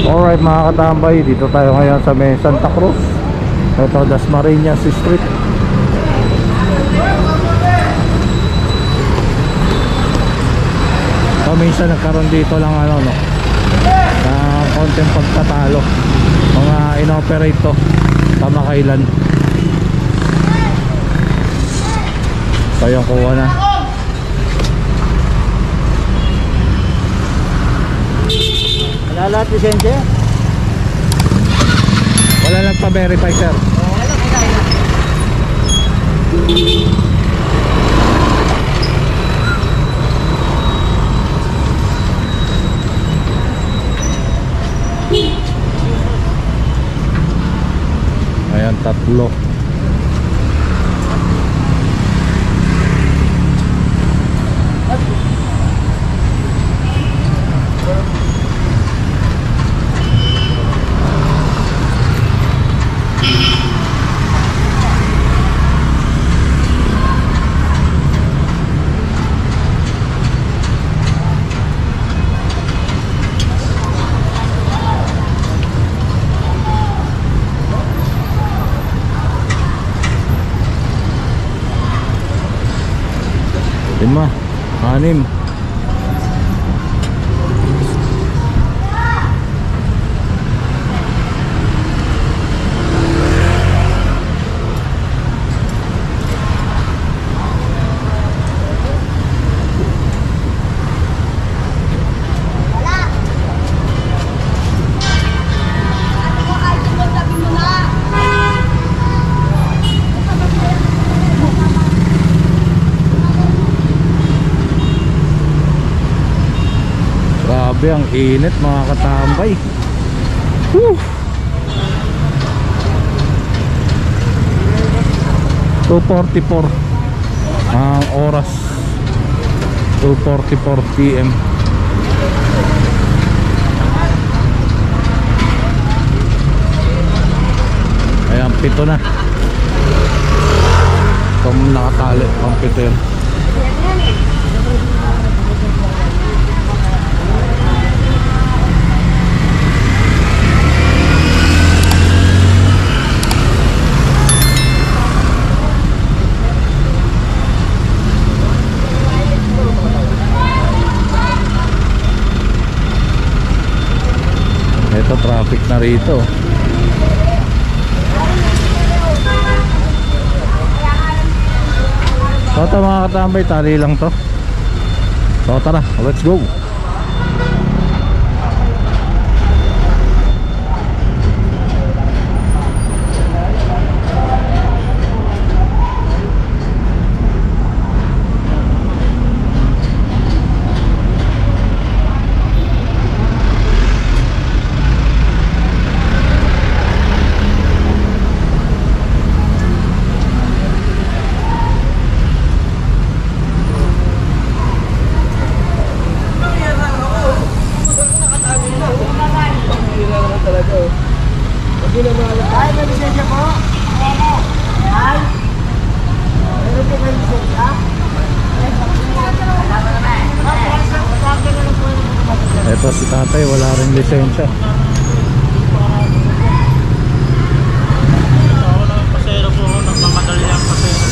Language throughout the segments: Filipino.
Alright mga katambay, dito tayo ngayon sa may Santa Cruz. Ito, Dasmariñas Street. So minsan nagkaroon dito lang ano no, na konting pagtatalo. Mga inoperate to kamakailan. So yung kuha na. Wala lahat lisensya? Wala lang pa-verify sir. Ayan, tatlo. Lima, anim. Grabe ang init mga katambay. Woo! 2:44 ang oras. 2:44 PM. Ayan, pito na. Kung nakatali ang pito yun. Ito traffic na rito. So ito mga katambay, tali lang to. So tara, let's go. Ay, may lisensya po? Ay? Meron po kayo lisensya? Ito si tatay, wala rin lisensya. Pasero po, nagmamadali ang pasero.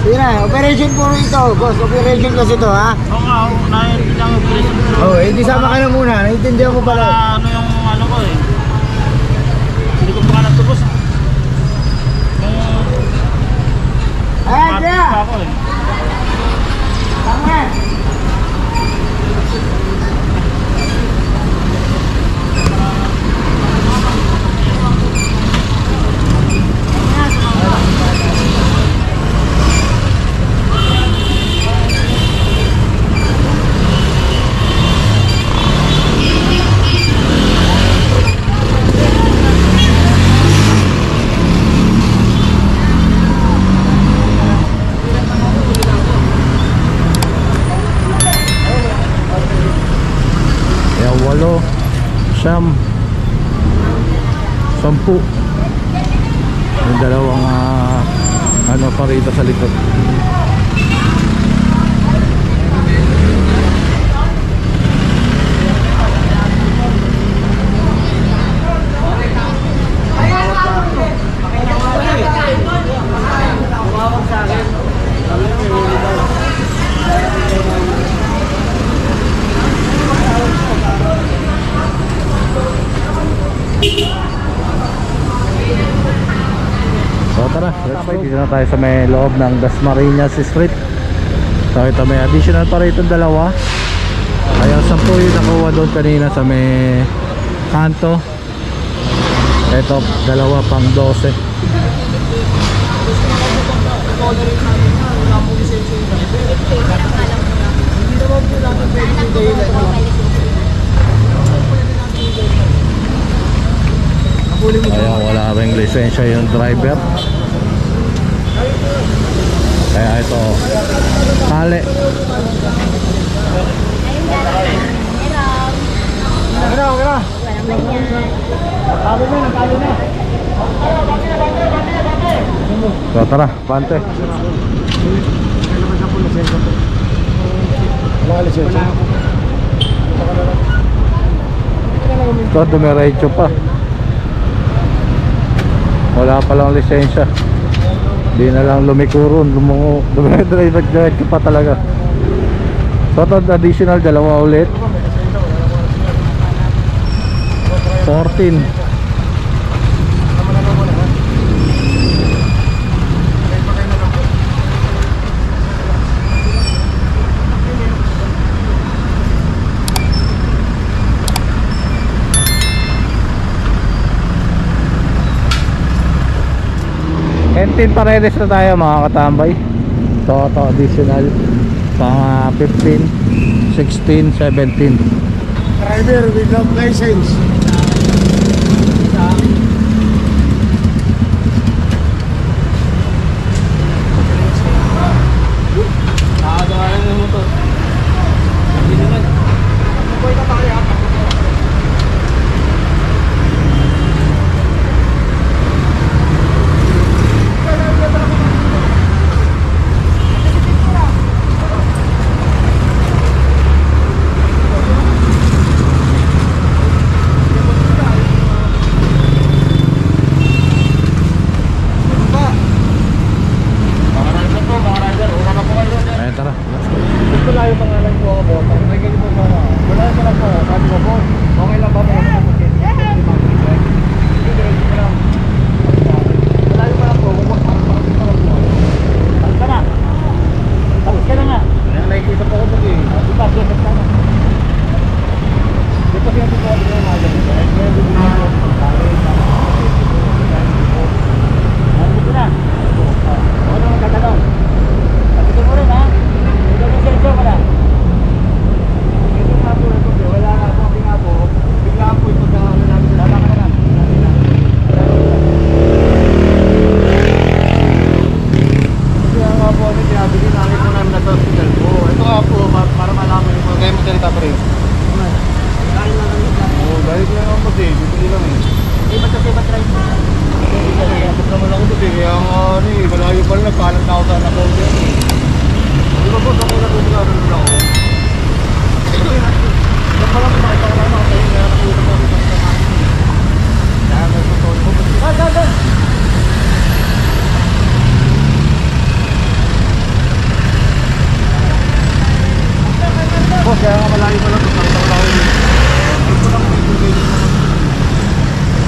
Sige na, operation po ito, boss. Operation kasi ito, ha? Oo nga, naiintindihan ang operation po. Oo, hindi sama ka na muna. Naiintindihan ko pala. Ano yung ano ko eh. Hindi ko pa nga natubos. Ayan, kaya! Ako eh. Tama! Siyam, 10. May dalawang ano pa rito sa likod. dito na tayo sa may loob ng Dasmariñas Street. So ito may additional pa rito dalawa. Kaya 10 yung nakuha doon kanina sa may kanto. Ito dalawa pang 12. Kaya wala ring lisensya yung driver. Kaya ito tali. So tara, bante. Ito dumiretso pa. Wala palang lisensya. Di na lang lumikuron, dumiretso pa talaga. So ito additional dalawa ulit. 14. Entin paredes na tayo mga katambay. So ito additional pang 15, 16, 17. Driver without license. Nakagawalan ng motor. Hindi naman. Buhay ka tayo ha. Ayan tara. Gusto lang yung pangalan ko ako. May ganito po. Wala ko lang po. Sabi ko po. Okay lang ba po? Wala yung lang po. Tapos ka na. Tapos ka na nga. Kaya nakikita po ko po eh. Tapos ka na. Di pa siya po ko yung mga ganito. Kaya yung mga ganito. Nandito na. Ako naman katanong. Sabi ko rin ha. Ito yung sensor ka na. Ito nga po ito. Wala nga po. Hindi nga po. Bigla po ito sa ano namin. Wala ka na. Ito nga po. Pinabili namin po namin na sa hospital po. Ito nga po. Para malaman yung mga kayo magsalita pa rin. Dahil lang kami dyan. Oo. Dahil lang ako kasi. Bibili lang eh. Eh ba't kasi ba't try mo? Tapos naman ako doon eh. Kaya nga ano eh. Malayo pa rin. Nagpaalam na ako sa anak ko dyan eh. Di ba po, ako natutunan rin ako. Diyan pa lang makikita ako kayo na nakikita ko rin sa akin. Kaya may tutunan ko. Gan! Boss, kaya nga malayo pa lang. Nakita ko lang ako yun. Ito lang po ito kayo.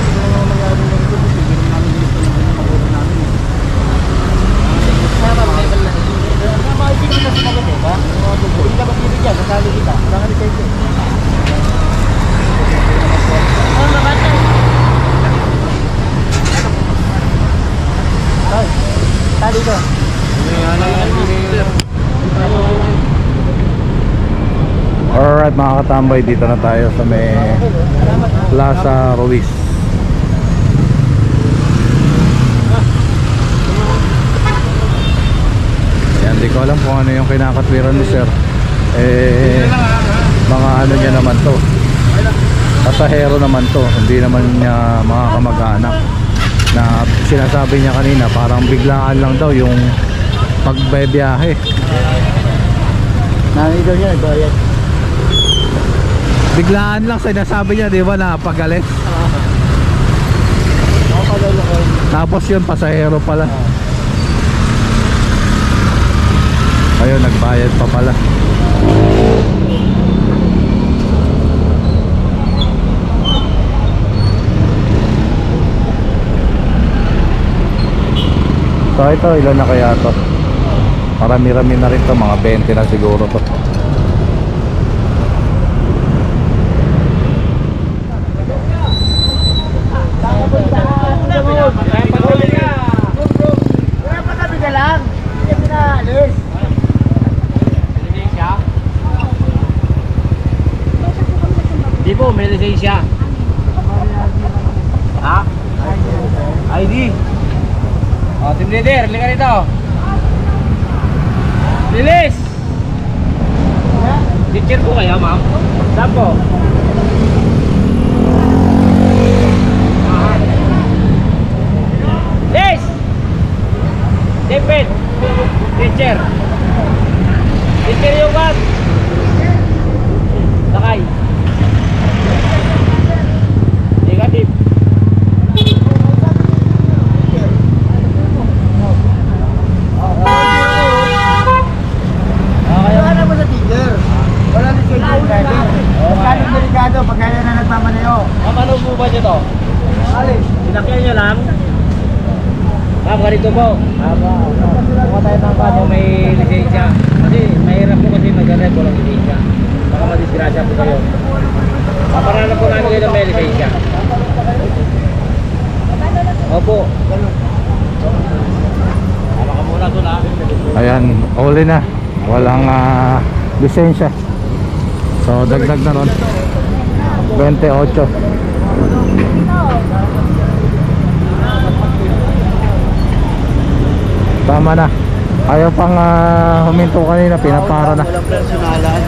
Ito lang ako mag-aaral na ito. Hindi rin namin gusto na makuha namin eh. Kaya ba mga ibang lang? Makikita na sa mga ba? Hindi ka ba bibigyan? Kasali kita. Wala ka lisensya. Oh, nabatay. Tali ko. Alright mga katambay, dito na tayo sa may Plaza Ruiz. Ayan, di ko alam kung ano yung kinakatwiran ni sir. Mga ano niya naman to, pasahero naman to, hindi naman niya mga kamag-anak. Na sinasabi niya kanina parang biglaan lang daw yung pagbibiyahe. Nanay daw niya, bayad. Biglaan lang sinasabi niya, di ba, na pagalit. Tapos yun, pasahero pala. Ayun, nagbayad pa pala. So ito, ilan na kaya to? Marami-rami na rin to, mga 20 na siguro to. Di po, may lisensya. Ha? ID. O, team leader, halika rito. Lilis! Teacher po kayo, ma'am? Saan po? Lilis! David! Teacher! Teacher yung bag! Sakay! Negatif. Wala mo sa teacher. Wala na sa driver. Pagkano delikado, pagkaya na nagmamaneho. Ano po ba nyo to? Alin? Sinakyan nyo lang? Ma'am, ganito po. Kuha tayo ng kano may lisensya. Kasi mahirap po kasi mag-drive walang lisensya. Baka madisgrasya po kayo. Paparalan po namin kayo ng may lisensya. Opo. Tama ka muna doon ha. Ayan, uli na. Walang lisensya. So dagdag na ron 28. Tama na. Ayaw pang huminto kanina, pinapara na. Walang personalan.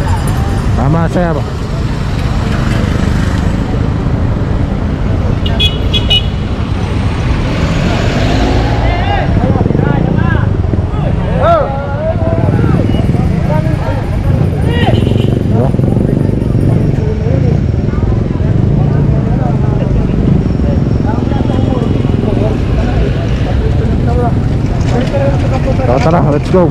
Tama sir. Tara, let's go.